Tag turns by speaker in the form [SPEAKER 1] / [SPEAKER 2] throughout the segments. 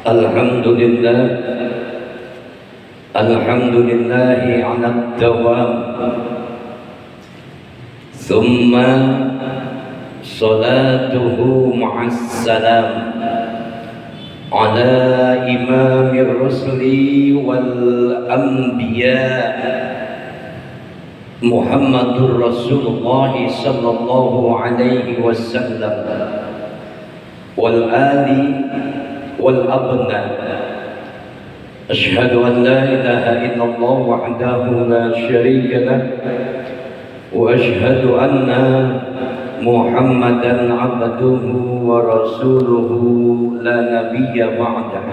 [SPEAKER 1] Alhamdulillah, alhamdulillahi ala dawam. Thumma salatuhu ma'assalam ala imamir rusuli wal anbiya Muhammadur Rasulullah sallallahu alaihi wasallam wal ali wal abna. Asyhadu an la ilaha illallah wahdahu la syarika lah wa asyhadu anna Muhammadan abduhu wa rasuluhu la nabiyya ba'dah.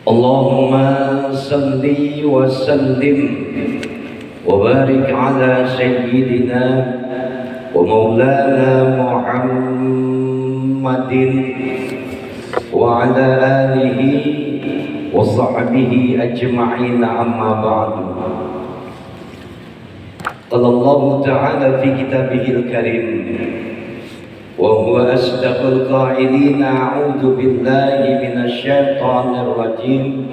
[SPEAKER 1] Allahumma salli wa sallim wa barik ala sayyidina wa maulana Muhammadin wa ala alihi wa sahbihi ajma'in, amma ba'du. Qala Allah ta'ala fi kitabihil karim wa huwa asdaqul qa'ilin, a'udzu billahi minasy syaithanir rajim.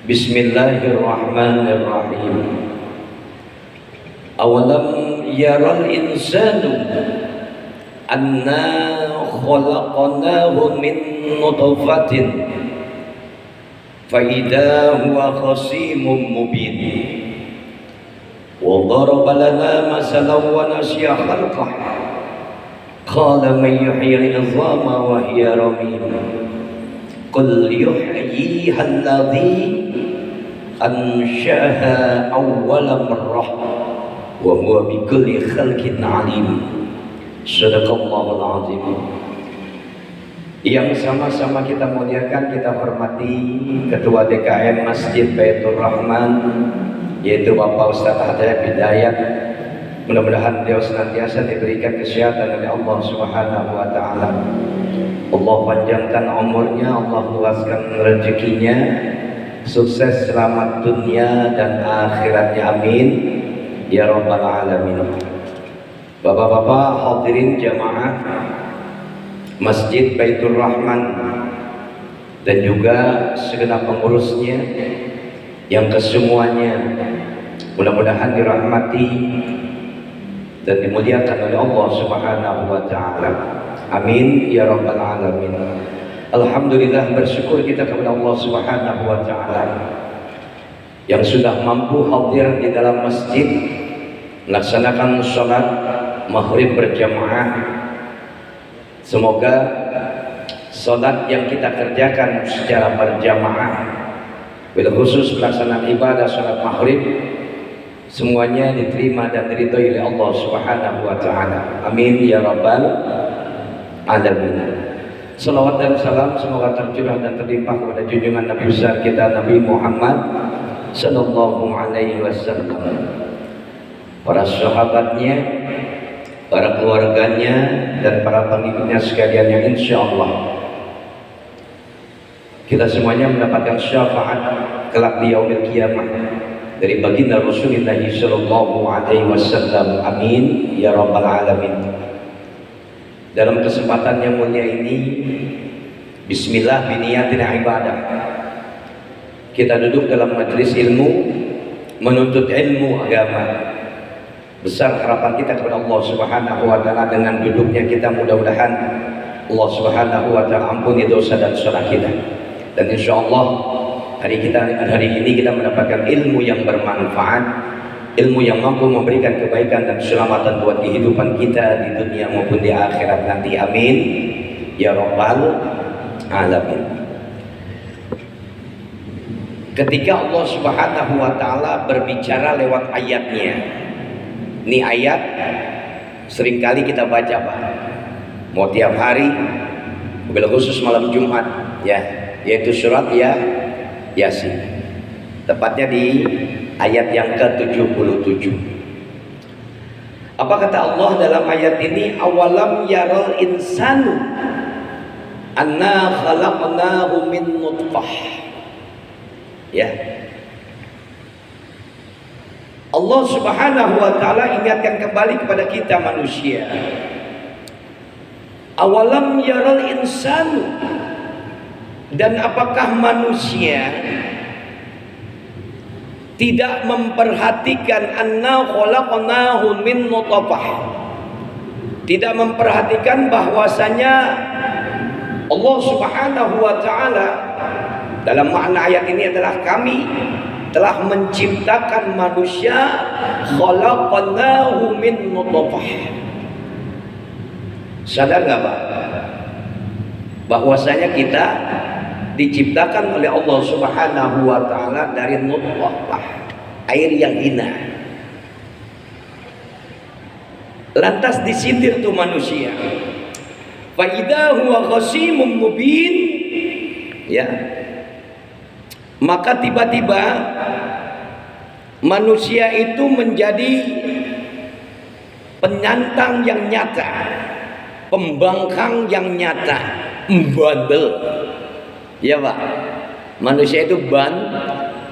[SPEAKER 1] Bismillahirrahmanirrahim. Awalam yaral insanu anna khalaqnahu min nutfatin fa idza huwa khasimun mubin. Wa daraba lana masalan wa nasiya khalqah qala man yuhyil 'idhama wa hiya ramim. Qul yuhyiha alladhi ansha'aha awwala marrah wa huwa bikulli khalqin 'alim. Shadaqallahul 'azim. Yang sama-sama kita muliakan, kita hormati Ketua DKM Masjid Baitur Rahman, yaitu Bapak Ustaz Hidayat Hidayat. Mudah-mudahan beliau senantiasa diberikan kesehatan oleh Allah Subhanahu wa taala. Allah panjangkan umurnya, Allah luaskan rezekinya, sukses selamat dunia dan akhiratnya, amin ya rabbal alamin. Bapak-bapak hadirin jamaah Masjid Baitur Rahman dan juga segenap pengurusnya yang kesemuanya mudah-mudahan dirahmati dan dimuliakan oleh Allah Subhanahu wa taala, amin ya rabbal alamin. Alhamdulillah, bersyukur kita kepada Allah Subhanahu wa taala yang sudah mampu hadir di dalam masjid melaksanakan sholat maghrib berjamaah. Semoga sholat yang kita kerjakan secara berjamaah, bila khusus pelaksanaan ibadah sholat maghrib, semuanya diterima dan diridhoi oleh Allah Subhanahu wa taala, amin ya rabbal alamin. Salawat dan salam semoga tercurah dan terlimpah kepada junjungan Nabi besar kita Nabi Muhammad sallallahu alaihi wasallam, para sahabatnya, para keluarganya, dan para pengikutnya sekalian yang insya Allah kita semuanya mendapatkan syafaat kelak di yaumil qiyamah dari baginda Rasulullah sallallahu alaihi wasallam, amin ya rabbal alamin. Dalam kesempatan yang mulia ini, bismillah biniyatin ibadah, kita duduk dalam majelis ilmu, menuntut ilmu agama. Besar harapan kita kepada Allah Subhanahu wa taala dengan duduknya kita, mudah-mudahan Allah Subhanahu wa taala ampuni dosa dan salah kita. Dan insyaallah hari ini kita mendapatkan ilmu yang bermanfaat, ilmu yang mampu memberikan kebaikan dan keselamatan buat kehidupan kita di dunia maupun di akhirat nanti, amin ya rabbal alamin. Ketika Allah Subhanahu wa taala berbicara lewat ayatnya, ini ayat seringkali kita baca Pak, mau tiap hari, bila khusus malam Jumat ya, yaitu surat Yasin, tepatnya di ayat yang ke-77. Apa kata Allah dalam ayat ini? Awalam yaral insanu anna khalaqnahu min nutfah. Ya, Allah Subhanahu wa taala ingatkan kembali kepada kita manusia. Awalam yaral insanu, Dan apakah manusia tidak memperhatikan anna khalaqnahu min nutfah, tidak memperhatikan bahwasanya Allah Subhanahu wa taala dalam makna ayat ini adalah kami telah menciptakan manusia khalaqnahu min nutfah. Sadar nggak Pak bahwasanya kita diciptakan oleh Allah Subhanahu wa taala dari nutfah, air yang hina. Lantas disindir tuh manusia. Fa idza huwa khasimun mubin. Ya. Maka tiba-tiba manusia itu menjadi penyantang yang nyata, pembangkang yang nyata, bandel. Ya Pak, manusia itu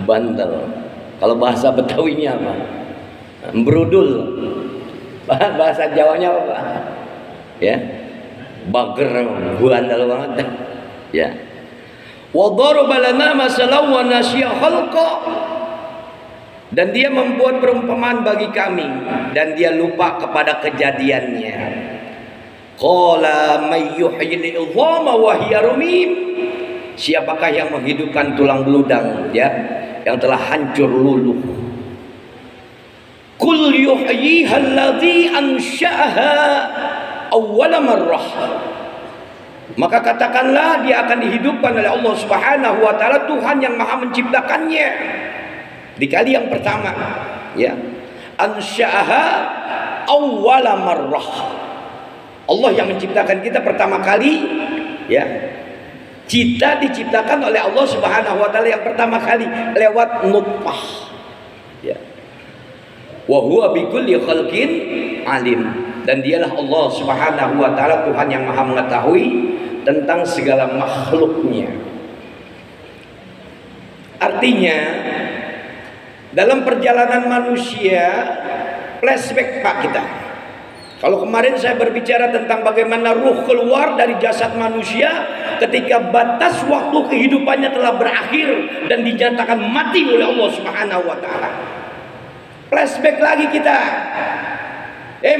[SPEAKER 1] bandel. Kalau bahasa Betawinya apa? Brudul. Bahasa Jawanya apa Pak? Ya, bager, bandel banget. Ya. Wa daraba lana masalan wa nasya khalqa. Dan dia membuat perumpamaan bagi kami dan dia lupa kepada kejadiannya. Qala may yuhyil idhama wa hiya ramim. Siapakah yang menghidupkan tulang beludang ya yang telah hancur luluh? Qul yuhyiha alladhi ansha'aha awwala marrah. Maka katakanlah dia akan dihidupkan oleh Allah Subhanahu wa taala, Tuhan yang Maha menciptakannya di kali yang pertama ya. Ansha'aha awwala marrah. Allah yang menciptakan kita pertama kali ya. Kita diciptakan oleh Allah Subhanahu wa taala yang pertama kali lewat nutfah. Ya. Wa huwa bikulli khalqin alim. Dan dialah Allah Subhanahu wa taala Tuhan yang Maha mengetahui tentang segala makhluknya. Artinya dalam perjalanan manusia flashback Pak kita. Kalau kemarin saya berbicara tentang bagaimana ruh keluar dari jasad manusia ketika batas waktu kehidupannya telah berakhir dan dinyatakan mati oleh Allah Subhanahu wa taala. Flashback lagi kita.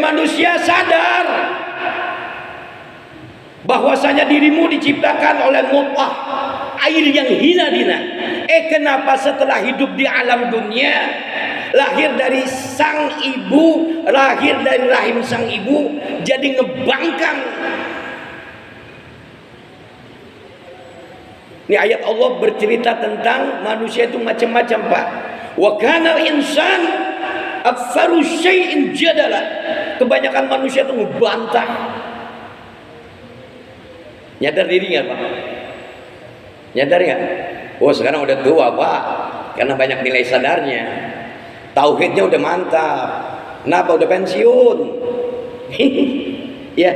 [SPEAKER 1] Manusia sadar bahwasanya dirimu diciptakan oleh nutfah, air yang hina-hina. Kenapa setelah hidup di alam dunia, lahir dari sang ibu, lahir dari rahim sang ibu, jadi ngebangkang? Ini ayat Allah bercerita tentang manusia itu macam-macam Pak. Wa kana insan aktsaru syai'in jadala. Kebanyakan manusia itu ngebantah. Nyadar diri nggak Pak? Nyadar nggak? Oh sekarang udah tua Pak, karena banyak nilai sadarnya. Tauhidnya udah mantap. Kenapa udah pensiun? Ya,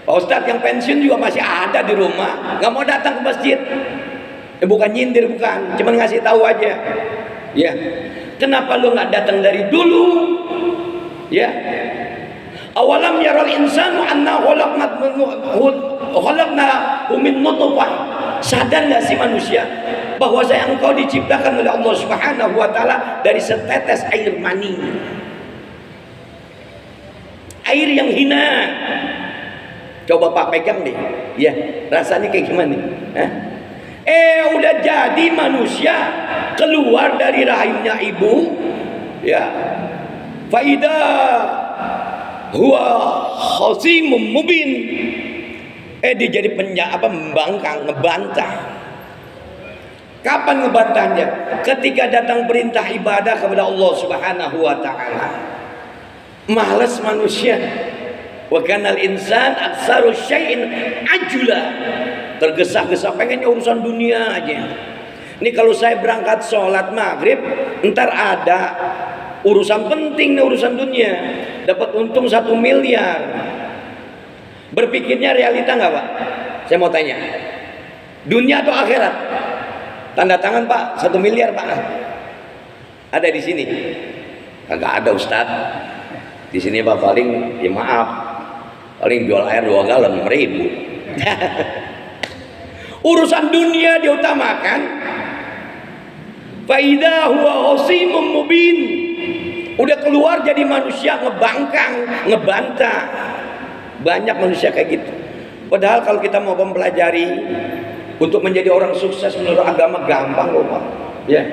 [SPEAKER 1] Pak Ustadz yang pensiun juga masih ada di rumah, nggak mau datang ke masjid. Bukan nyindir, bukan, cuma ngasih tahu aja. Ya, kenapa lu nggak datang dari dulu? Ya, awalam yaral insanu anna khalaqnahu min nutfah. Sadar nggak sih manusia bahwa engkau diciptakan oleh Allah Subhanahu wa taala dari setetes air mani, air yang hina. Coba Pak pegang deh, ya rasanya kayak gimana? Udah jadi manusia keluar dari rahimnya ibu, ya. Faida huwa khasimum mubin. Dia jadi membangkang, ngebantah. Kapan ngebantahnya? Ketika datang perintah ibadah kepada Allah Subhanahu wa taala. Malas manusia. Wa kanal insan aktsaru syai'in ajula. Tergesa-gesa pengennya urusan dunia aja. Ini kalau saya berangkat sholat maghrib, ntar ada urusan penting nih, urusan dunia. Dapat untung 1 miliar. Berpikirnya realita nggak Pak? Saya mau tanya, dunia atau akhirat? Tanda tangan Pak, 1 miliar Pak. Ada di sini? Nggak ada Ustadz. Di sini Pak paling, ya maaf, paling jual air 2 galon 6.000. Urusan dunia diutamakan. Fa idza huwa khasimun mubin. Udah keluar jadi manusia ngebangkang, ngebantah. Banyak manusia kayak gitu. Padahal kalau kita mau mempelajari untuk menjadi orang sukses menurut agama gampang loh Pak. Ya,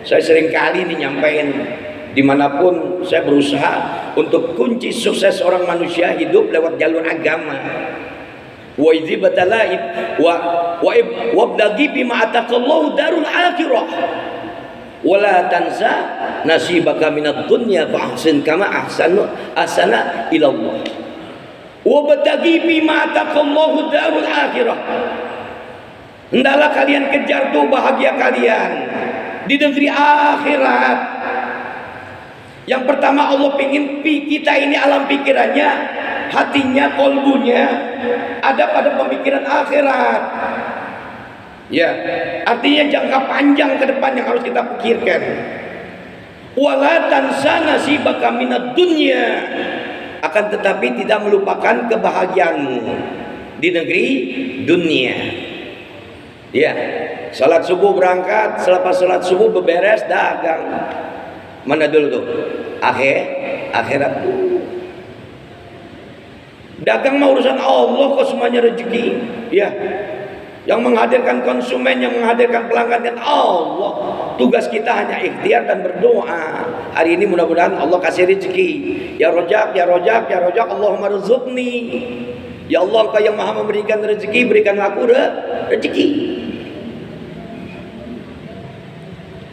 [SPEAKER 1] saya sering kali nih nyampein dimanapun saya berusaha untuk kunci sukses orang manusia hidup lewat jalur agama. Wa idzibatalaib wa bdagi bima ataqallahu darul akhirah. Wala tansa nasibaka minad dunya fa ahsin kama ahsana ila Allah. Wa btagi bima ataqallahu darul akhirah. Hendaklah kalian kejar tuh bahagia kalian di negeri akhirat. Yang pertama Allah pingin kita ini alam pikirannya, hatinya, kolbunya ada pada pemikiran akhirat. Ya, artinya jangka panjang ke depan yang harus kita pikirkan. Wala tansa nasibaka minad dunya. Akan tetapi tidak melupakan kebahagiaanmu di negeri dunia. Ya, salat subuh berangkat, selepas salat subuh beberes dagang. Mana dulu tuh? Akhirat dulu. Dagang mah urusan Allah kok, semuanya rezeki. Ya. Yang menghadirkan konsumen, yang menghadirkan pelanggan kan Allah. Tugas kita hanya ikhtiar dan berdoa. Hari ini mudah-mudahan Allah kasih rezeki. Ya Rojak, ya Rojak, ya Rojak, Allahumma rizukni. Ya Allah, Engkau yang maha memberikan rezeki, berikanlah aku rezeki.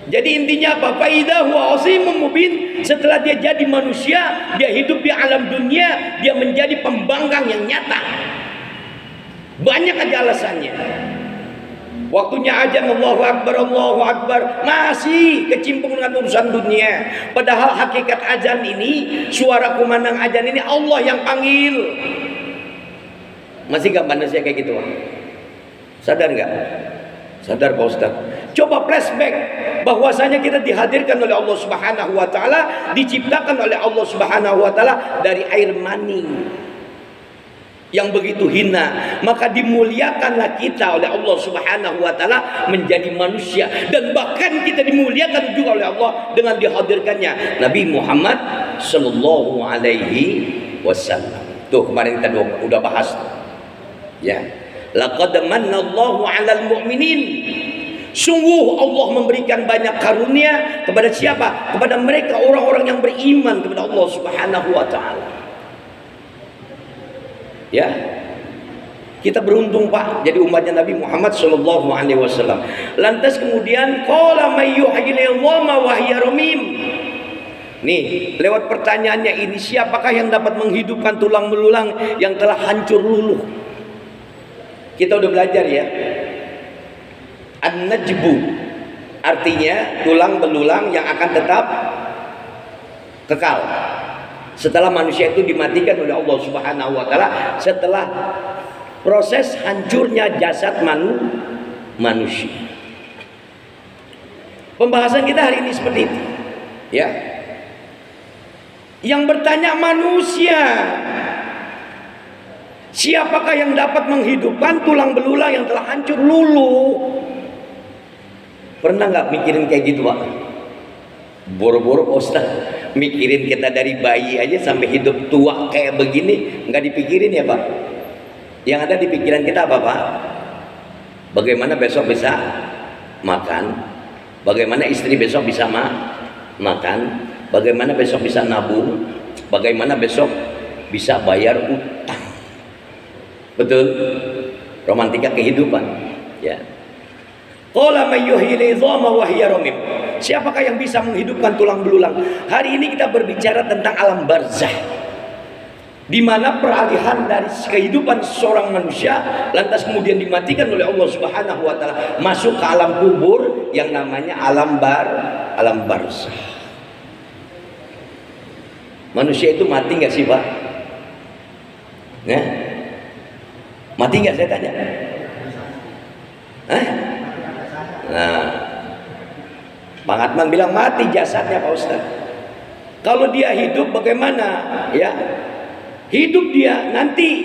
[SPEAKER 1] Jadi intinya apa? Faidah huwa asimun mubin. Setelah dia jadi manusia, dia hidup di alam dunia, dia menjadi pembangkang yang nyata. Banyak aja alasannya. Waktunya ajan Allahu Akbar, masih kecimpung dengan urusan dunia. Padahal hakikat azan ini, suara kumandang azan ini Allah yang panggil. Masih gak manusia kayak gitu? Sadar gak? Sadar Pak Ustaz? Coba flashback bahwasanya kita dihadirkan oleh Allah Subhanahu wa taala, diciptakan oleh Allah Subhanahu wa taala dari air mani yang begitu hina, maka dimuliakanlah kita oleh Allah Subhanahu wa taala menjadi manusia, dan bahkan kita dimuliakan juga oleh Allah dengan dihadirkannya Nabi Muhammad sallallahu alaihi wasallam. Tuh kemarin kita udah bahas. Ya. Laqad manallahu 'alal mu'minin. Sungguh Allah memberikan banyak karunia kepada siapa? Kepada mereka orang-orang yang beriman kepada Allah Subhanahu wa taala. Ya, kita beruntung Pak jadi umatnya Nabi Muhammad sallallahu alaihi wasallam. Lantas kemudian qala may yuhyil 'idhama wa hiya ramim. Nih, lewat pertanyaannya ini, siapakah yang dapat menghidupkan tulang belulang yang telah hancur luluh? Kita udah belajar ya. An-najbu artinya tulang belulang yang akan tetap kekal setelah manusia itu dimatikan oleh Allah Subhanahu wa taala, setelah proses hancurnya jasad manusia. Pembahasan kita hari ini seperti itu. Ya. Yang bertanya manusia, siapakah yang dapat menghidupkan tulang belulang yang telah hancur luluh? Pernah nggak mikirin kayak gitu Pak? Boro-boro Ustaz mikirin kita dari bayi aja sampai hidup tua kayak begini, nggak dipikirin ya Pak? Yang ada di pikiran kita apa Pak? Bagaimana besok bisa makan? Bagaimana istri besok bisa makan? Bagaimana besok bisa nabung? Bagaimana besok bisa bayar utang? Betul? Romantika kehidupan. Ya. Qala may yuhyil 'idhama wa hiya ramim. Siapakah yang bisa menghidupkan tulang belulang? Hari ini kita berbicara tentang alam barzah, di mana peralihan dari kehidupan seorang manusia lantas kemudian dimatikan oleh Allah Subhanahu wa taala masuk ke alam kubur yang namanya alam barzah. Manusia itu mati nggak sih Pak? Ya? Mati nggak saya tanya? Nah, Bang Atman bilang mati jasadnya Pak Ustaz. Kalau dia hidup bagaimana? Ya, hidup dia nanti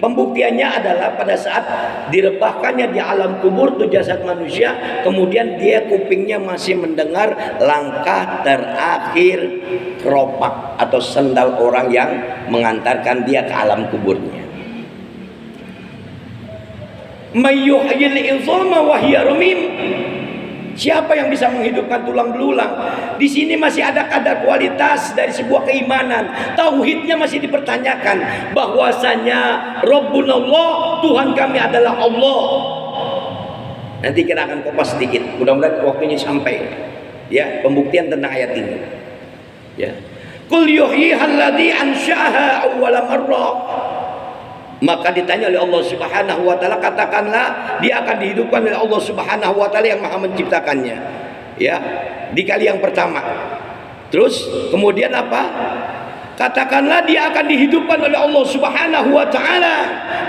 [SPEAKER 1] Pembuktiannya adalah pada saat direbahkannya di alam kubur tuh jasad manusia, kemudian dia kupingnya masih mendengar langkah terakhir keropak atau sendal orang yang mengantarkan dia ke alam kuburnya. Mayyuhyil izama wa hiya ramim. Siapa yang bisa menghidupkan tulang belulang? Di sini masih ada kadar kualitas dari sebuah keimanan. Tauhidnya masih dipertanyakan. Bahwasanya Rabbunallah, Tuhan kami adalah Allah. Nanti kita akan kupas sedikit. Mudah-mudahan waktunya sampai. Ya, pembuktian tentang ayat ini. Ya. Qul yuhyihal ladzi ansha'aha awwala marrah. Maka ditanya oleh Allah Subhanahu wa taala, katakanlah dia akan dihidupkan oleh Allah Subhanahu wa taala yang Maha menciptakannya. Ya, di kali yang pertama. Terus kemudian apa? Katakanlah dia akan dihidupkan oleh Allah Subhanahu wa taala.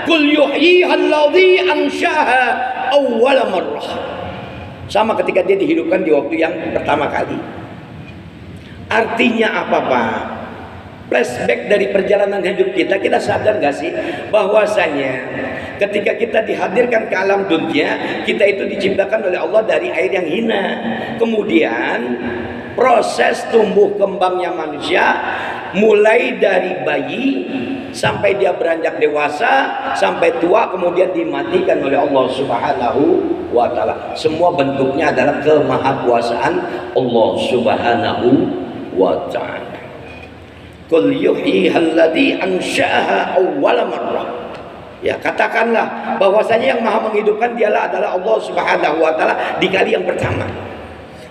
[SPEAKER 1] Qul yuhyihal ladzi ansha'aha awwala marrah. Sama ketika dia dihidupkan di waktu yang pertama kali. Artinya apa, Pak? Flashback dari perjalanan hidup kita, kita sadar gak sih bahwasanya ketika kita dihadirkan ke alam dunia, kita itu diciptakan oleh Allah dari air yang hina. Kemudian proses tumbuh kembangnya manusia mulai dari bayi sampai dia beranjak dewasa sampai tua, kemudian dimatikan oleh Allah Subhanahu wa taala. Semua bentuknya adalah kemahakuasaan Allah Subhanahu wa taala. Qul yuhyihal ladzi ansha'aha awwala marrah. Ya, katakanlah bahwasanya yang Maha menghidupkan dialah adalah Allah Subhanahu wa taala di kali yang pertama.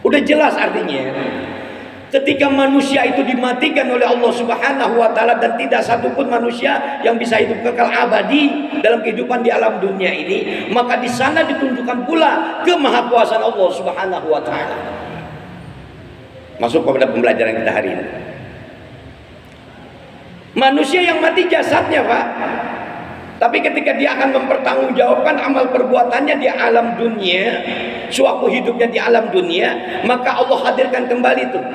[SPEAKER 1] Udah jelas artinya. Ketika manusia itu dimatikan oleh Allah Subhanahu wa taala dan tidak satupun manusia yang bisa hidup kekal abadi dalam kehidupan di alam dunia ini, maka di sana ditunjukkan pula kemahakuasaan Allah Subhanahu wa taala. Masuk kepada pembelajaran kita hari ini. Manusia yang mati jasadnya, Pak. Tapi ketika dia akan mempertanggungjawabkan amal perbuatannya di alam dunia, sewaktu hidupnya di alam dunia, maka Allah hadirkan kembali tuh.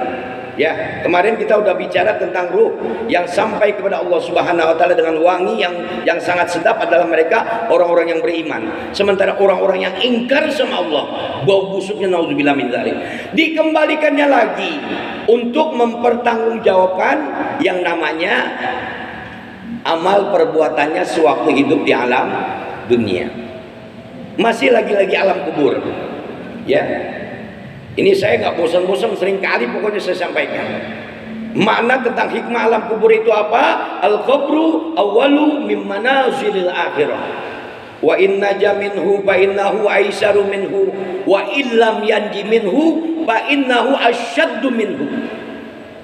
[SPEAKER 1] Ya, kemarin kita udah bicara tentang ruh yang sampai kepada Allah Subhanahu wa taala dengan wangi yang sangat sedap adalah mereka orang-orang yang beriman. Sementara orang-orang yang ingkar sama Allah, bau busuknya naudzubillah min dzalik. Dikembalikannya lagi untuk mempertanggungjawabkan yang namanya amal perbuatannya sewaktu hidup di alam dunia. Masih lagi-lagi alam kubur. Ya. Ini saya nggak bosan-bosan, sering kali pokoknya saya sampaikan. Makna tentang hikmah alam kubur itu apa? Al-qabru awwalu min manazilil akhirah. Wa inna jaminhu fa innahu aisaru minhu wa illam yanji minhu fa innahu asyaddu minhu.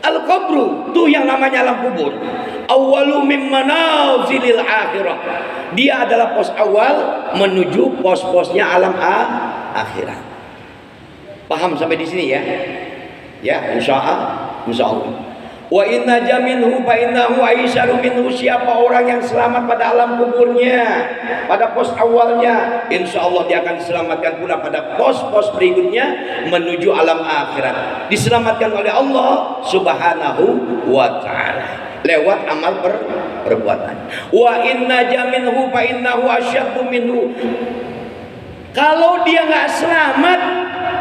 [SPEAKER 1] Al-qabru itu yang namanya alam kubur. Awwalu min manazilil akhirah. Dia adalah pos awal menuju pos-posnya alam akhirat. Paham sampai di sini ya? Ya, insyaallah. Wa inna jaminhu fa innahu aisaru minhu. Siapa orang yang selamat pada alam kuburnya, pada pos awalnya, insyaallah dia akan diselamatkan pula pada pos-pos berikutnya menuju alam akhirat. Diselamatkan oleh Allah Subhanahu wa taala lewat amal perbuatan. Wa inna jaminhu fa innahu asyaddu minhu. Kalau dia nggak selamat,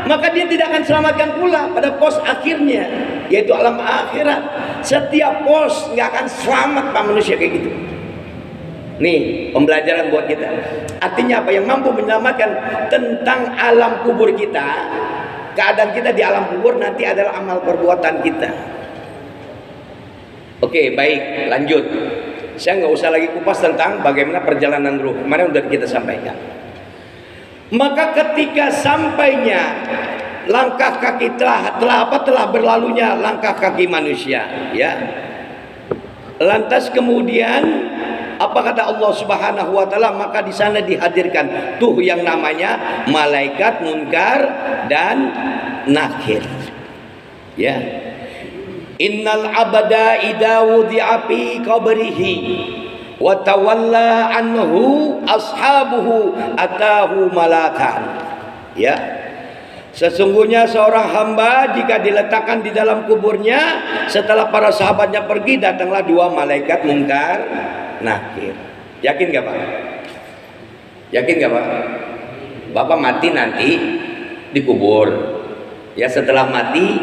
[SPEAKER 1] maka dia tidak akan selamatkan pula pada pos akhirnya, yaitu alam akhirat. Setiap pos nggak akan selamat, Pak, manusia kayak gitu. Nih pembelajaran buat kita. Artinya apa? Yang mampu menyelamatkan tentang alam kubur kita, keadaan kita di alam kubur nanti adalah amal perbuatan kita. Oke, baik, lanjut. Saya nggak usah lagi kupas tentang bagaimana perjalanan ruh. Kemarin udah kita sampaikan. Maka ketika sampainya langkah kaki telah berlalunya langkah kaki manusia, ya. Lantas kemudian apa kata Allah Subhanahu wa taala? Maka di sana dihadirkan tuh yang namanya malaikat munkar dan nakir. Ya. Innal abada idza wudi'a fi qabrihi wa tawalla anhu ashabuhu atahu malakan. Ya, sesungguhnya seorang hamba jika diletakkan di dalam kuburnya, setelah para sahabatnya pergi, datanglah dua malaikat munkar nakir. Yakin gak Pak? Yakin gak Pak? Bapak mati nanti dikubur. Ya setelah mati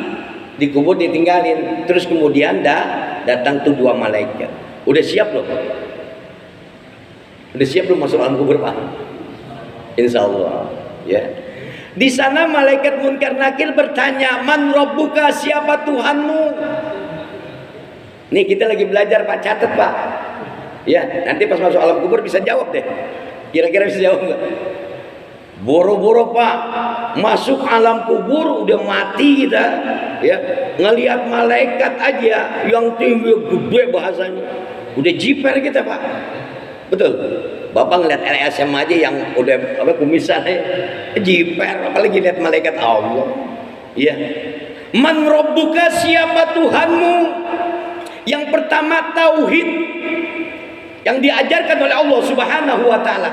[SPEAKER 1] dikubur ditinggalin. Terus kemudian datang tuh 2 malaikat. Udah siap belum? Udah siap belum masuk alam kubur Pak? Insya Allah. Ya. Di sana malaikat Munkar Nakir bertanya, man rabbuka, siapa Tuhanmu? Nih kita lagi belajar Pak, catat Pak. Ya, nanti pas masuk alam kubur bisa jawab deh. Kira-kira bisa jawab nggak? Boro-boro Pak, masuk alam kubur udah mati kita, ya ngelihat malaikat aja yang tinggi gede bahasanya, udah jiper kita Pak. Betul. Bapak ngeliat LSM aja yang udah kumisan jiper, apalagi lihat malaikat Allah. Iya. Man rabbuka, siapa Tuhanmu? Yang pertama tauhid yang diajarkan oleh Allah Subhanahu wa taala.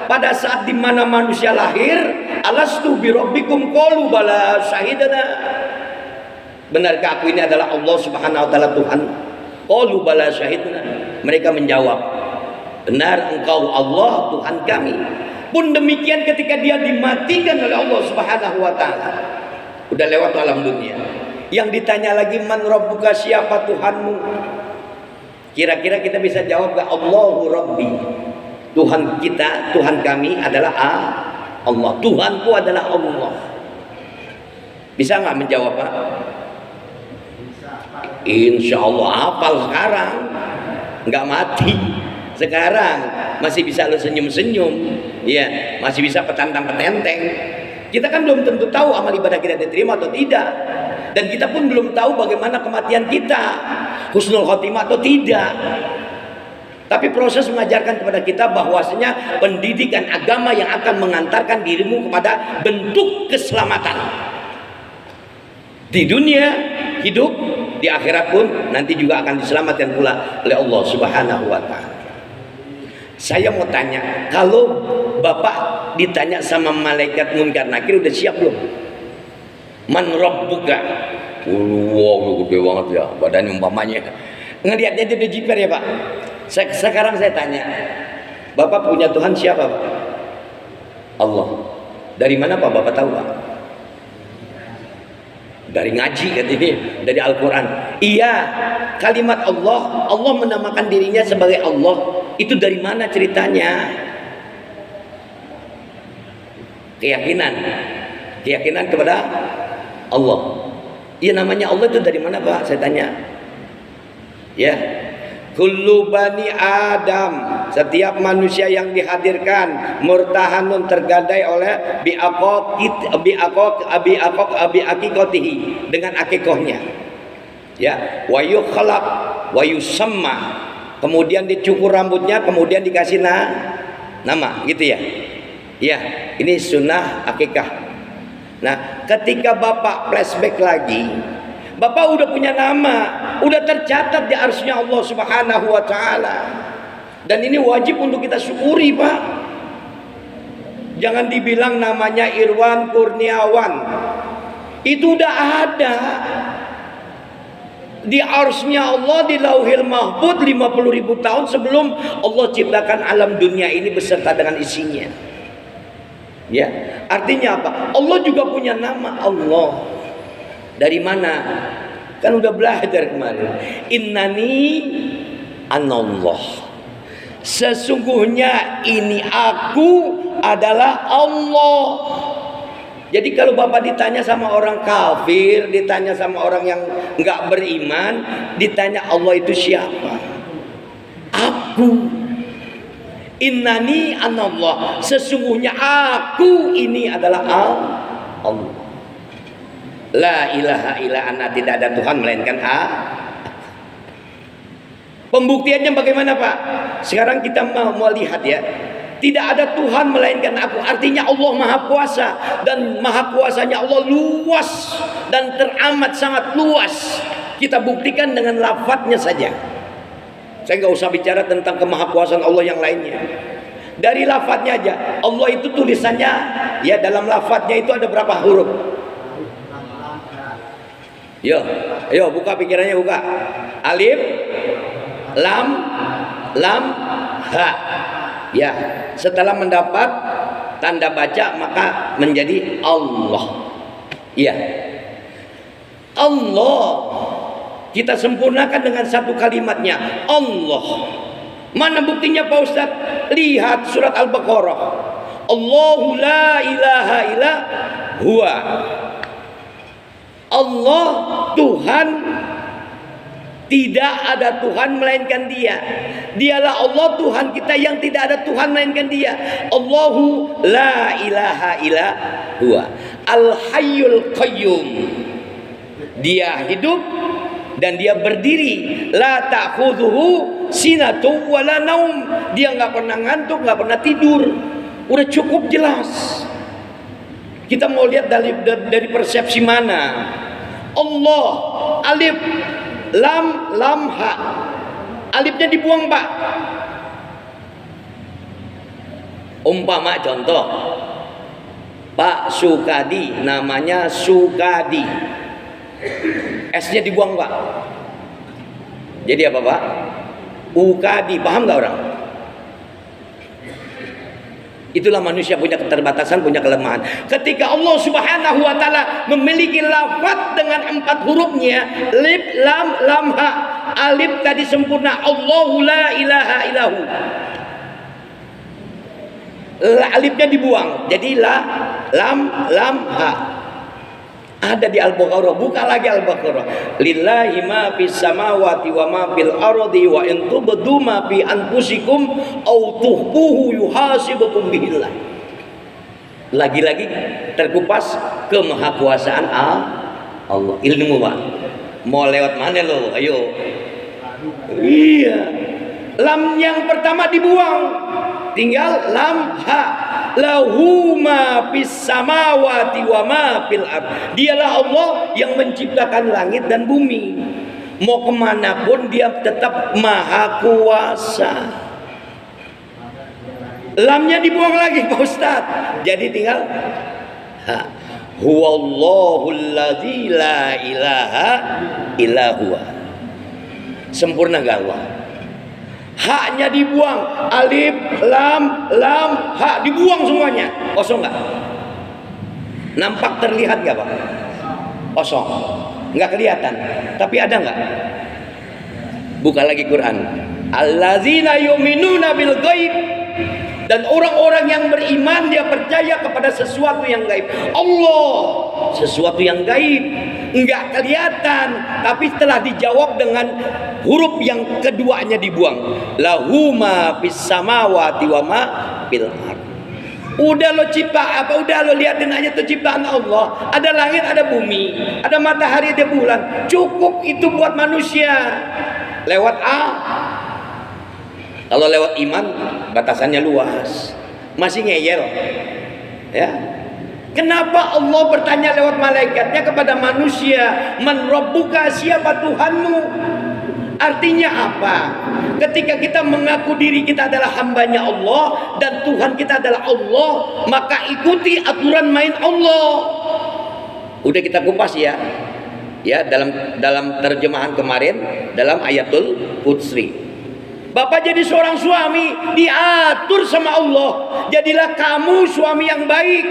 [SPEAKER 1] Pada saat dimana manusia lahir, alastu bi rabbikum qalu bala syahidana. Benarkah aku ini adalah Allah Subhanahu wa taala Tuhan? Qalu bala syahidana. Mereka menjawab, benar engkau Allah Tuhan kami. Pun demikian ketika dia dimatikan oleh Allah Subhanahu wa taala, udah lewat alam dunia, yang ditanya lagi man rabbuka, siapa Tuhanmu? Kira-kira kita bisa jawab gak? Allahu Rabbi, Tuhan kita, Tuhan kami adalah Allah. Tuhanku adalah Allah. Bisa nggak menjawab Pak? Insya Allah hafal sekarang, nggak mati sekarang, masih bisa lo senyum-senyum, ya masih bisa petantang-petenteng. Kita kan belum tentu tahu amal ibadah kita diterima atau tidak, dan kita pun belum tahu bagaimana kematian kita, husnul khotimah atau tidak. Tapi proses mengajarkan kepada kita bahwasanya pendidikan agama yang akan mengantarkan dirimu kepada bentuk keselamatan di dunia hidup, di akhirat pun nanti juga akan diselamatkan pula oleh Allah Subhanahu wa taala. Saya mau tanya, kalau Bapak ditanya sama malaikat Munkar Nakir, udah siap belum? Man rabbuka. Wow, gede banget ya badan umpamanya. Ngelihatnya dia udah jiper ya Pak. Sekarang saya tanya, Bapak punya Tuhan siapa Pak? Allah. Dari mana Pak Bapak tahu Pak? Dari ngaji katanya, dari Al-Quran. Iya, kalimat Allah, Allah menamakan dirinya sebagai Allah. Itu dari mana ceritanya? Keyakinan kepada Allah. Iya, namanya Allah itu dari mana Pak? Saya tanya. Ya, kullu bani Adam, setiap manusia yang dihadirkan murtahanun, tergadai oleh biaqaqatihi, dengan akikohnya. Ya, wa yukhlaq wa yusamma, kemudian dicukur rambutnya, kemudian dikasih nama, gitu ya. Ya, ini sunnah akikah. Nah, ketika Bapak flashback lagi, Bapak udah punya nama, udah tercatat di arsy-Nya Allah Subhanahu wa taala. Dan ini wajib untuk kita syukuri, Pak. Jangan dibilang namanya Irwan Kurniawan. Itu udah ada di arsy-Nya Allah, di Lauhil Mahfuz 50.000 tahun sebelum Allah ciptakan alam dunia ini beserta dengan isinya. Ya, artinya apa? Allah juga punya nama Allah. Dari mana? Kan udah belajar kemarin. Innani anallah. Sesungguhnya ini aku adalah Allah. Jadi kalau Bapak ditanya sama orang kafir, ditanya sama orang yang enggak beriman, ditanya Allah itu siapa? Aku. Innani anallah. Sesungguhnya aku ini adalah Allah. La ilaha illa ana, tidak ada Tuhan melainkan Pembuktiannya bagaimana Pak? Sekarang kita mau lihat ya. Tidak ada Tuhan melainkan aku. Artinya Allah Maha Kuasa, dan Maha Kuasanya Allah luas dan teramat sangat luas. Kita buktikan dengan lafadznya saja. Saya nggak usah bicara tentang kemahakuasaan Allah yang lainnya. Dari lafadznya aja, Allah itu tulisannya ya, dalam lafadznya itu ada berapa huruf? Yo, buka pikirannya, buka. Alif, lam, ha. Ya, setelah mendapat tanda baca maka menjadi Allah. Ya, Allah kita sempurnakan dengan satu kalimatnya, Allah. Mana buktinya Pak Ustadz? Lihat surat Al-Baqarah. Allahu la ilaha illa huwa. Allah Tuhan, tidak ada Tuhan melainkan Dia. Dialah Allah Tuhan kita yang tidak ada Tuhan melainkan Dia. Allahu la ilaha illa huwa. Al-Hayyul Qayyum. Dia hidup dan dia berdiri. La ta'khudhuhu sinatun wala naum. Dia nggak pernah ngantuk, nggak pernah tidur. Udah cukup jelas. Kita mau lihat dari persepsi mana? Allah, alif, lam, ha. Alifnya dibuang, Pak. Umpama contoh, Pak Sukadi, namanya Sukadi. S-nya dibuang, Pak. Jadi apa, Pak? Ukadi, paham nggak orang? Itulah manusia punya keterbatasan, punya kelemahan. Ketika Allah Subhanahu wa taala memiliki lafaz dengan 4 hurufnya, lif, lam, ha. Alif tadi sempurna, Allahu la ilaha illahu. Alifnya dibuang, jadi lam, ha. Ada di Al-Baqarah, buka lagi Al-Baqarah. Lillahi ma fis samawati wa ma fil ardi wa in tubdu ma fi anfusikum aw tukhfuhu yuhasibukum bihillah. Lagi-lagi terkupas kemahakuasaan Allah. Ilmu, Pak. Mau lewat mana lo? Ayo. Iya. Lam yang pertama dibuang. Tinggal lam, ha. Lahu ma fis samawati wa ma fil ard. Dialah Allah yang menciptakan langit dan bumi. Mau kemanapun dia tetap maha kuasa. Lamnya dibuang lagi, Pak Ustaz. Jadi tinggal ha. Huwallahul ladzi la ilaha illa huwa. Sempurna enggak Allah? Haknya dibuang, alif, lam, ha dibuang semuanya, kosong nggak? Nampak terlihat nggak, Pak? Kosong, nggak kelihatan. Tapi ada nggak? Buka lagi Quran. Allazina yu'minuna bil ghaib. Dan orang-orang yang beriman dia percaya kepada sesuatu yang gaib. Allah, sesuatu yang gaib, enggak kelihatan, tapi setelah dijawab dengan huruf yang keduanya dibuang. Lahu ma fis samawati wa ma fil ard. Udah lo cipta apa? Udah lo liatin aja tuh ciptaan Allah. Ada langit, ada bumi, ada matahari, ada bulan. Cukup itu buat manusia. Lewat kalau lewat iman batasannya luas, masih ngeyel, ya. Kenapa Allah bertanya lewat malaikatnya kepada manusia, Man Rabbuka, siapa Tuhanmu? Artinya apa? Ketika kita mengaku diri kita adalah hambanya Allah dan Tuhan kita adalah Allah, maka ikuti aturan main Allah. Udah kita kupas ya, dalam terjemahan kemarin dalam ayatul Qudsi. Bapak jadi seorang suami diatur sama Allah. Jadilah kamu suami yang baik.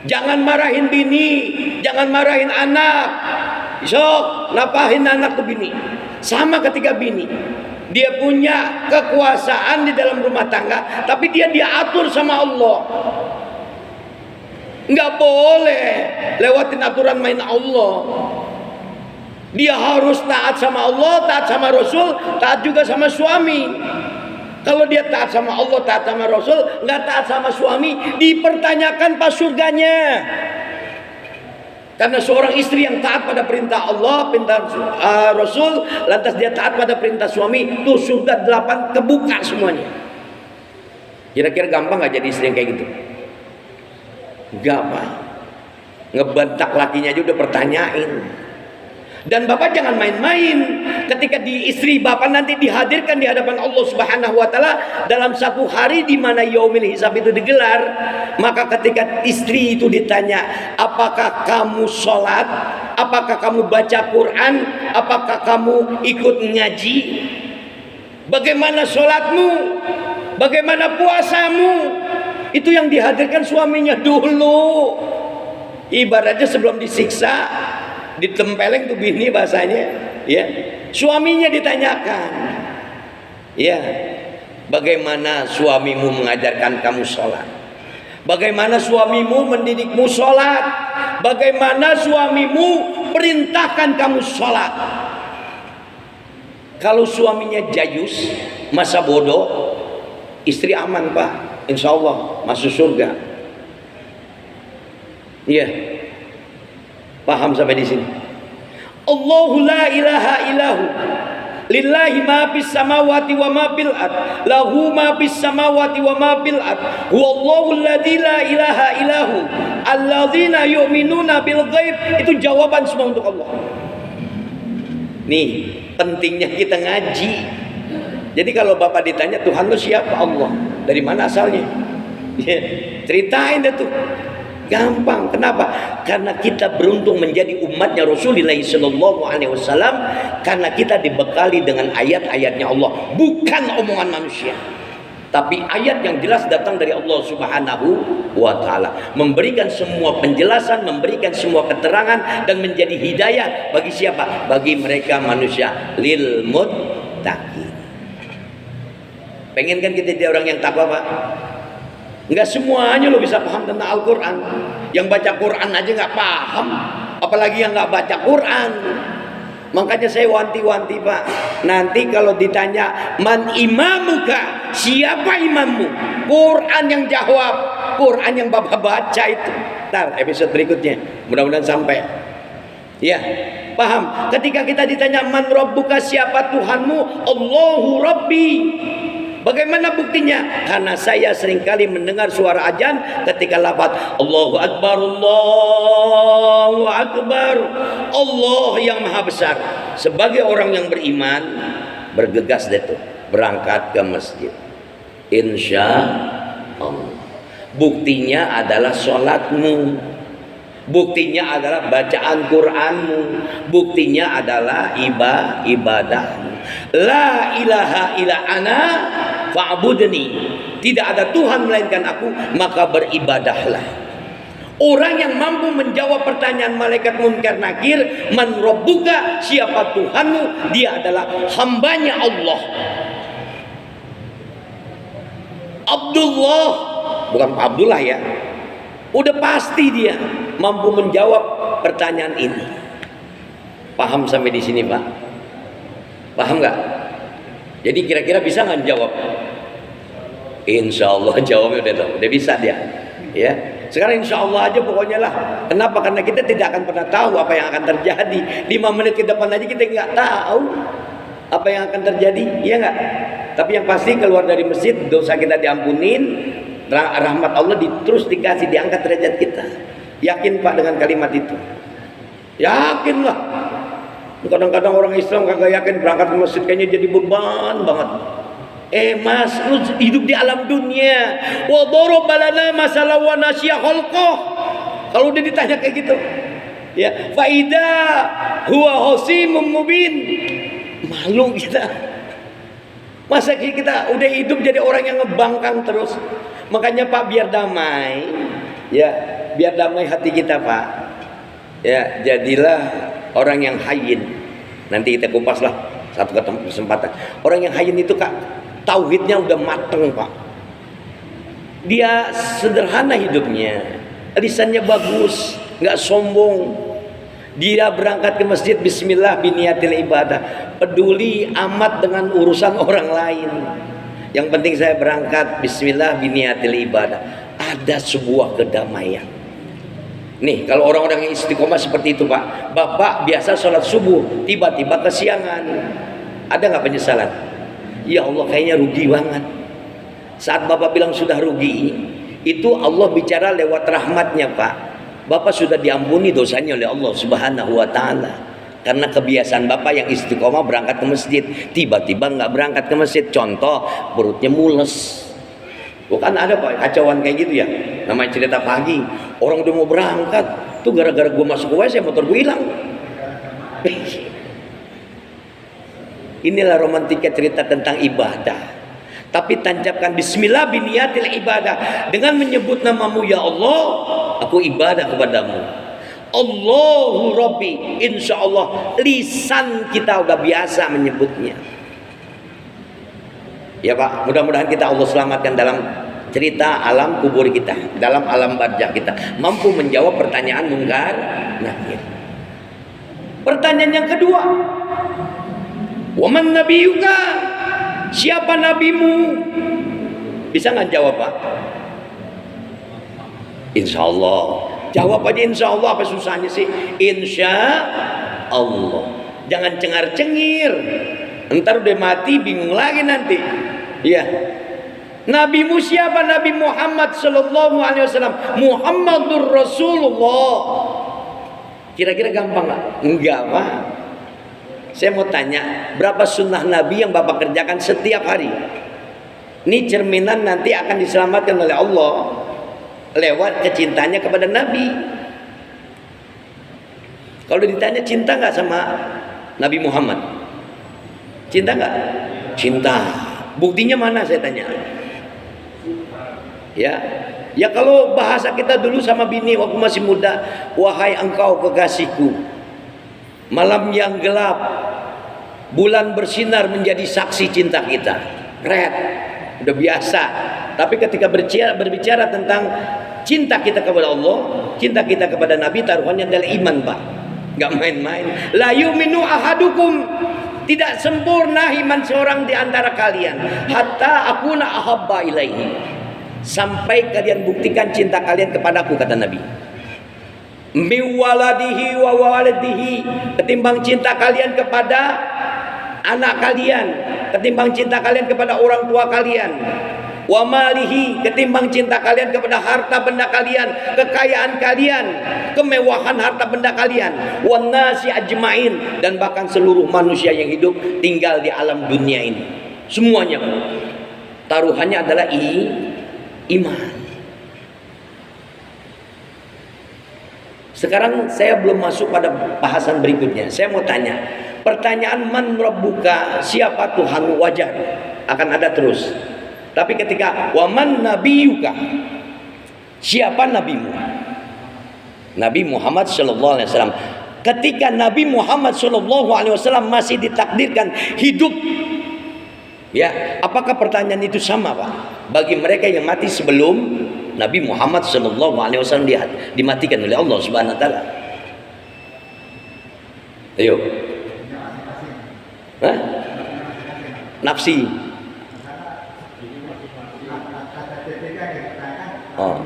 [SPEAKER 1] Jangan marahin bini, jangan marahin anak. Sok napahin anak ke bini. Sama ketika bini, dia punya kekuasaan di dalam rumah tangga, tapi dia diatur sama Allah. Nggak boleh lewatin aturan main Allah. Dia harus taat sama Allah, taat sama Rasul, taat juga sama suami. Kalau dia taat sama Allah, taat sama Rasul, nggak taat sama suami, dipertanyakan pas surganya. Karena seorang istri yang taat pada perintah Allah, perintah Rasul, lantas dia taat pada perintah suami, tuh surga 8 kebuka semuanya. Kira-kira gampang nggak jadi istri yang kayak gitu? Enggak, Pak. Ngebentak lakinya aja udah pertanyain. Dan Bapak jangan main-main. Ketika istri Bapak nanti dihadirkan di hadapan Allah Subhanahu wa taala dalam satu hari di mana yaumil hisab itu digelar, maka ketika istri itu ditanya, "Apakah kamu sholat? Apakah kamu baca Quran? Apakah kamu ikut ngaji? Bagaimana sholatmu?" Bagaimana puasamu? Itu yang dihadirkan suaminya dulu. Ibaratnya sebelum disiksa, ditempeleng tuh bini bahasanya, ya. Suaminya ditanyakan, ya, bagaimana suamimu mengajarkan kamu sholat? Bagaimana suamimu mendidikmu sholat? Bagaimana suamimu perintahkan kamu sholat? Kalau suaminya jayus, masa bodoh, istri aman pak, insya Allah masuk surga. Iya, paham sampai di sini? Allahu la ilaha illahu lillahi ma fis samawati wa ma fil ard lahu ma fis samawati wa ma fil ard huwallahu alladzi la ilaha illahu alladzina yu'minuna bil ghaib. Itu jawaban semua untuk Allah. Nih pentingnya kita ngaji. Jadi kalau bapak ditanya Tuhan lu siapa? Allah. Dari mana asalnya? Ya, ceritain deh tuh. Gampang. Kenapa? Karena kita beruntung menjadi umatnya Rasulullah SAW, karena kita dibekali dengan ayat-ayatnya Allah, bukan omongan manusia, tapi ayat yang jelas datang dari Allah Subhanahu wa Ta'ala, memberikan semua penjelasan, memberikan semua keterangan, dan menjadi hidayah bagi siapa? Bagi mereka manusia, lil muttaqin. Pengen kan kita jadi orang yang takwa pak? Enggak semuanya lo bisa paham tentang Al-Quran. Yang baca Quran aja nggak paham, apalagi yang nggak baca Quran. Makanya saya wanti-wanti pak, nanti kalau ditanya man imamuka, siapa imammu, Quran yang jawab, Quran yang bapak baca itu. Ntar episode berikutnya mudah-mudahan sampai. Ya, paham? Ketika kita ditanya man rabbuka, siapa Tuhanmu, Allahu Rabbi. Bagaimana buktinya? Karena saya seringkali mendengar suara azan ketika lafaz Allahu Akbar, Allahu Akbar, Allah yang maha besar. Sebagai orang yang beriman, bergegas deh tuh, berangkat ke masjid. Insya Allah. Buktinya adalah sholatmu. Buktinya adalah bacaan Qur'anmu. Buktinya adalah ibadahmu. La ilaha illa ana fa'budni. Tidak ada Tuhan melainkan aku, maka beribadahlah. Orang yang mampu menjawab pertanyaan malaikat munkar nakir, man rabbuka, siapa Tuhanmu, dia adalah hambanya Allah. Abdullah, bukan Pak Abdullah ya. Udah pasti dia mampu menjawab pertanyaan ini. Paham sampai di sini pak? Paham nggak? Jadi kira-kira bisa nggak jawab? Insya Allah jawabnya udah bisa dia. Ya. Sekarang insya Allah aja pokoknya lah. Kenapa? Karena kita tidak akan pernah tahu apa yang akan terjadi. 5 menit ke depan aja kita nggak tahu apa yang akan terjadi, iya nggak? Tapi yang pasti keluar dari masjid dosa kita diampunin. Rahmat Allah terus dikasih, diangkat derajat kita. Yakin pak dengan kalimat itu? Yakin lah. Kadang-kadang orang Islam kagak yakin, berangkat ke masjid kayaknya jadi beban banget. Mas, lu hidup di alam dunia. Wa daraba lana masalah wa nasya khalqah. Kalau udah ditanya kayak gitu, ya, faida huwa hasimum mubin. Malu kita. Masa kita udah hidup jadi orang yang ngebangkang terus. Makanya Pak, biar damai, ya, biar damai hati kita Pak, ya, jadilah orang yang hayyin. Nanti kita kupas lah satu kesempatan. Orang yang hayyin itu kak, tauhidnya udah mateng Pak. Dia sederhana hidupnya, lisannya bagus, nggak sombong. Dia berangkat ke masjid bismillah biniyatil ibadah, peduli amat dengan urusan orang lain. Yang penting saya berangkat bismillah biniyatil ibadah. Ada sebuah kedamaian. Nih kalau orang-orang yang istiqomah seperti itu Pak, Bapak biasa sholat subuh tiba-tiba kesiangan, ada nggak penyesalan? Ya Allah kayaknya rugi banget. Saat Bapak bilang sudah rugi, itu Allah bicara lewat rahmatnya Pak. Bapak sudah diampuni dosanya oleh Allah Subhanahu wa Ta'ala. Karena kebiasaan Bapak yang istiqomah berangkat ke masjid, tiba-tiba nggak berangkat ke masjid. Contoh, perutnya mules. Bukan ada Pak kacauan kayak gitu ya. Namanya cerita pagi, orang udah mau berangkat, tuh gara-gara gue masuk ke WC motor gue hilang. Inilah romantika cerita tentang ibadah.
[SPEAKER 2] Tapi tancapkan bismillah biniyatil ibadah, dengan menyebut namamu ya Allah, aku ibadah kepadamu. Allahu Rabbi, insya Allah lisan kita udah biasa menyebutnya. Ya Pak, mudah-mudahan kita Allah selamatkan dalam cerita alam kubur kita, dalam alam barzakh kita, mampu menjawab pertanyaan mungkar nakir. Pertanyaan yang kedua, waman nabiyuka, siapa nabimu? Bisa nggak jawab Pak? Insya Allah. Jawab aja insya Allah, apa susahnya sih? Insya Allah. Jangan cengar-cengir. Ntar udah mati bingung lagi nanti. Ya. Nabimu siapa? Nabi Muhammad sallallahu alaihi wasallam. Muhammadur Rasulullah. Kira-kira gampang nggak? Enggak Pak. Saya mau tanya, berapa sunnah Nabi yang Bapak kerjakan setiap hari? Ini cerminan nanti akan diselamatkan oleh Allah lewat kecintanya kepada Nabi. Kalau ditanya cinta nggak sama Nabi Muhammad? Cinta nggak? Cinta. Buktinya mana saya tanya? Ya kalau bahasa kita dulu sama bini waktu masih muda, wahai engkau kekasihku, malam yang gelap, bulan bersinar menjadi saksi cinta kita. Keren, udah biasa. Tapi ketika berbicara tentang cinta kita kepada Allah, cinta kita kepada Nabi, taruhannya adalah iman Pak. Gak main-main. La yu'minu ahadukum, tidak sempurna iman seorang di antara kalian hatta akuna ahabba ilaihi, sampai kalian buktikan cinta kalian kepadaku, kata Nabi. Miwaladihi wa waladihi, ketimbang cinta kalian kepada anak kalian, ketimbang cinta kalian kepada orang tua kalian. Wa malihi, ketimbang cinta kalian kepada harta benda kalian, kekayaan kalian, kemewahan harta benda kalian. Wan nasi ajmain, dan bahkan seluruh manusia yang hidup tinggal di alam dunia ini. Semuanya taruhannya adalah iman. Sekarang saya belum masuk pada bahasan berikutnya. Saya mau tanya, pertanyaan man rabbuka, siapa Tuhanmu, wajar akan ada terus. Tapi ketika waman nabiyuka, siapa nabimu? Nabi Muhammad sallallahu alaihi wasallam. Ketika Nabi Muhammad sallallahu alaihi wasallam masih ditakdirkan hidup, ya, apakah pertanyaan itu sama Pak bagi mereka yang mati sebelum Nabi Muhammad sallallahu alaihi wasallam dimatikan oleh Allah Subhanahu wa taala? Ayo. Hah? Nafsi. Oh.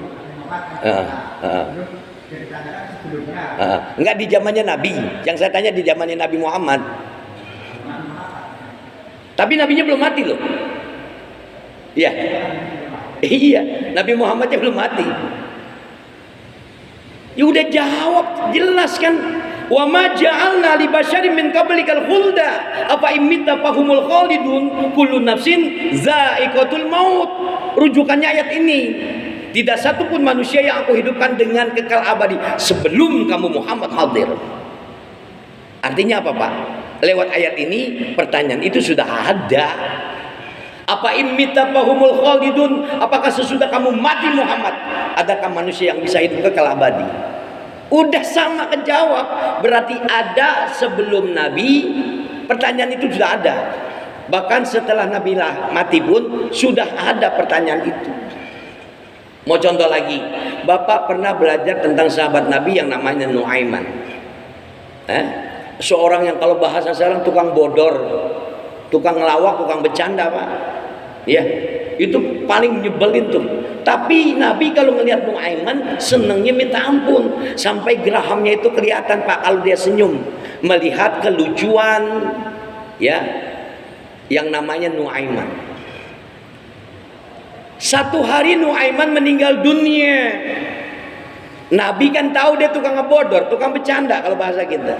[SPEAKER 2] Enggak di zamannya Nabi. Yang saya tanya di zamannya Nabi Muhammad. Tapi nabinya belum mati loh. Iya. Iya, Nabi Muhammadnya belum mati. Ya udah jawab, jelas kan? Wa ma ja'alna li basyarin min qablikal khulda afa imitta fahumul khalidun kullu nafsin za'iqatul maut. Rujukannya ayat ini. Tidak satu pun manusia yang aku hidupkan dengan kekal abadi sebelum kamu Muhammad hadir. Artinya apa Pak? Lewat ayat ini pertanyaan itu sudah ada. Apa imitta fahumul khalidun, apakah sesudah kamu mati Muhammad adakah manusia yang bisa hidup kekal abadi? Udah sama kejawab. Berarti ada sebelum Nabi, pertanyaan itu sudah ada. Bahkan setelah Nabi mati pun sudah ada pertanyaan itu. Mau contoh lagi, Bapak pernah belajar tentang sahabat Nabi yang namanya Nuaiman. Seorang yang kalau bahasa sekarang tukang bodor, tukang ngelawak, tukang bercanda Pak. Ya, itu paling nyebelin tuh. Tapi Nabi kalau ngelihat Nuaiman senengnya minta ampun, sampai gerahamnya itu kelihatan Pak kalau dia senyum, melihat kelucuan ya yang namanya Nuaiman. Satu hari Nuaiman meninggal dunia. Nabi kan tahu dia tukang ngebodor, tukang bercanda kalau bahasa kita.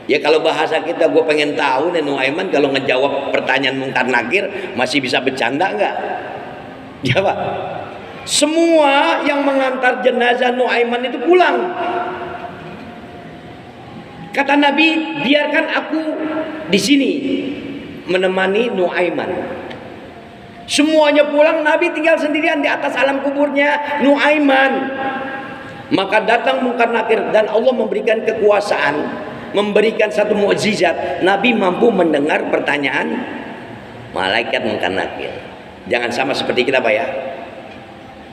[SPEAKER 2] Ya kalau bahasa kita, gue pengen tahu nih Nuaiman kalau ngejawab pertanyaan mungkar nakir masih bisa bercanda nggak? Jawab. Semua yang mengantar jenazah Nuaiman itu pulang. Kata Nabi, biarkan aku di sini menemani Nuaiman. Semuanya pulang, Nabi tinggal sendirian di atas alam kuburnya Nuaiman. Maka datang Munkar Nakir dan Allah memberikan kekuasaan, memberikan satu mukjizat. Nabi mampu mendengar pertanyaan malaikat Munkar Nakir. Jangan sama seperti kita, Pak ya.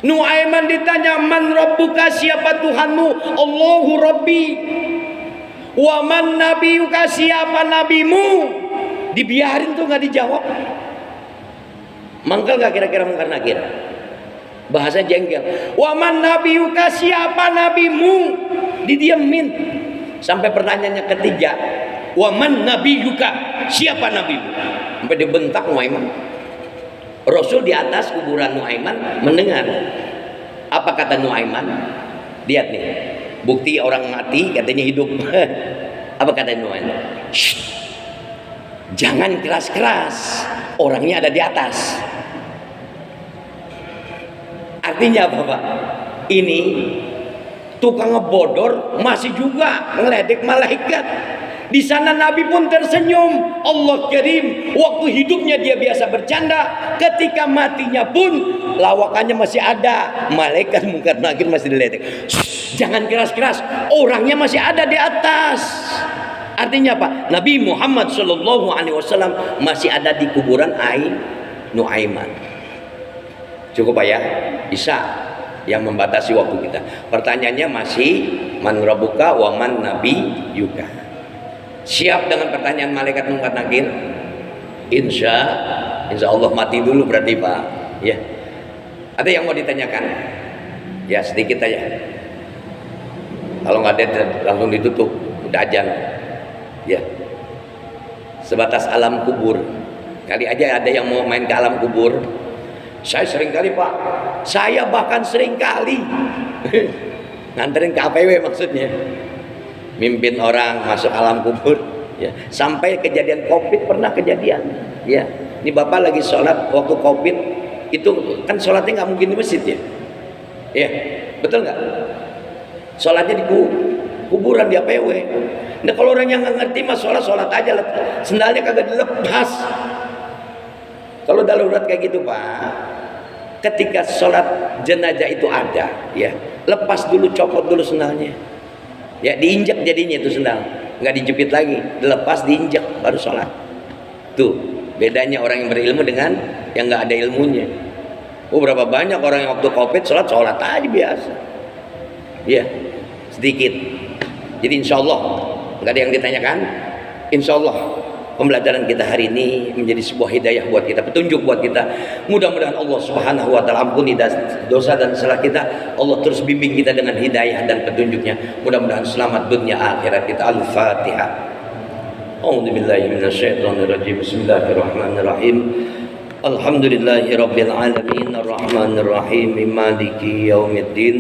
[SPEAKER 2] Nuaiman ditanya, "Man rabbuka?" Siapa Tuhanmu? "Allahu Rabbi." "Wa man nabiyuka?" Siapa nabimu? Dibiarin tuh nggak dijawab. Mangkal gak kira-kira Munkar Nakir? Bahasa jengkel. "Wa man nabiyuka?" Siapa nabimu? Didiemin. Sampai pertanyaannya ketiga, "Wa man nabiyuka?" Siapa nabimu? Sampai dibentak Nuaiman. Rasul di atas kuburan Nuaiman mendengar. Apa kata Nuaiman? Lihat nih, bukti orang mati katanya hidup. Apa kata Nuaiman? "Shh, jangan keras-keras, orangnya ada di atas." Artinya apa, Pak? Ini tukang ngebodor masih juga ngeledek malaikat. Di sana Nabi pun tersenyum. Allah Karim. Waktu hidupnya dia biasa bercanda, ketika matinya pun lawakannya masih ada. Malaikat Munkar Nakir masih diledek. Jangan keras-keras, orangnya masih ada di atas. Artinya apa? Nabi Muhammad SAW masih ada di kuburan Nuaiman. Cukup Pak ya? Bisa yang membatasi waktu kita. Pertanyaannya masih man rabbuka wa man nabiyuka. Siap dengan pertanyaan malaikat Munkar Nakir? Insya Allah mati dulu berarti Pak. Ya. Ada yang mau ditanyakan? Ya sedikit aja. Kalau nggak ada langsung ditutup. Udah ajan. Ya. Sebatas alam kubur. Kali aja ada yang mau main ke alam kubur. Saya sering kali Pak, saya bahkan sering kali nganterin ke APW maksudnya, mimpin orang masuk alam kubur, ya. Sampai kejadian COVID pernah kejadian, ya. Ini Bapak lagi sholat waktu COVID, itu kan sholatnya nggak mungkin di masjid ya, ya, betul nggak? Sholatnya di kuburan di APW. Nah kalau orang yang nggak ngerti mas sholat aja, sendalnya kagak dilepas. Kalau darurat kayak gitu Pak, ketika sholat jenazah itu ada, ya lepas dulu, copot dulu sendalnya, ya diinjak jadinya itu sendal, nggak dijepit lagi, dilepas diinjak baru sholat. Tuh bedanya orang yang berilmu dengan yang nggak ada ilmunya. Oh berapa banyak orang yang waktu COVID sholat aja biasa, ya sedikit. Jadi insya Allah nggak ada yang ditanyakan. Insya Allah pembelajaran kita hari ini menjadi sebuah hidayah buat kita, petunjuk buat kita. Mudah-mudahan Allah Subhanahu wa taala ampuni dosa dan salah kita. Allah terus bimbing kita dengan hidayah dan petunjuknya. Mudah-mudahan selamat dunia akhirat kita. Al-Fatihah. A'udzubillahi minasyaitonirrajim. Bismillahirrahmanirrahim. Alhamdulillahirabbil alamin arrahmanir rahim maliki yaumiddin.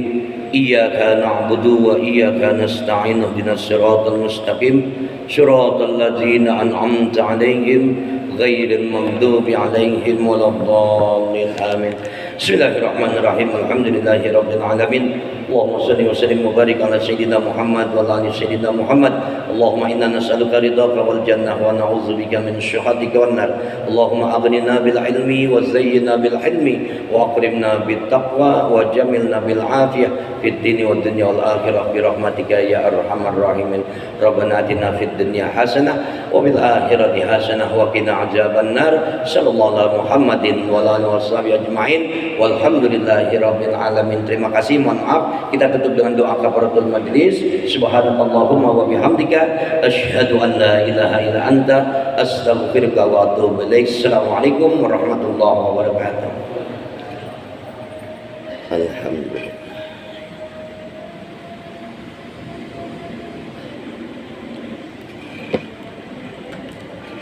[SPEAKER 2] Iyyaka na'budu wa iyyaka nasta'in ihdinas siratal mustaqim siratal ladzina an'amta 'alaihim ghairil maghdubi 'alaihim waladdallin amin. Bismillahirrahmanirrahim. Alhamdulillahirabbil alamin. Allahumma shalli wa sallim wa barik ala sayyidina Muhammad wa ala ali sayyidina Muhammad. Allahumma inna nas'aluka ridhaka wal jannah wa na'udzubika min syuhatika wan nar. Allahumma aghnina bil ilmi wa zayyinna bil hilmi wa akrimna bit taqwa wa jamilna bil afiyah fid dini wad dunya wal akhirah bi rahmatika ya arhamar rahimin. Rabbana atina fid dunya hasanah wa bil akhirati hasanah wa qina adzaban nar. Sallallahu ala Muhammadin wa ala alihi washabihi ajmain. Walhamdulillahirabbil alamin. Terima kasih, mohon maaf. Kita tutup dengan doa kafaratul majlis. Subhanallahumma wa bihamdika asyhadu an la ilaha illa anta astaghfiruka wa atubu ilaik. Assalamualaikum warahmatullahi wabarakatuh. Alhamdulillah.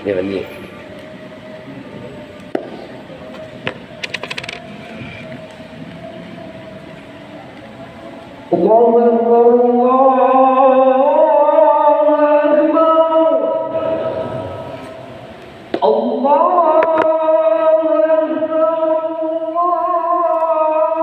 [SPEAKER 2] Ya ini. Allah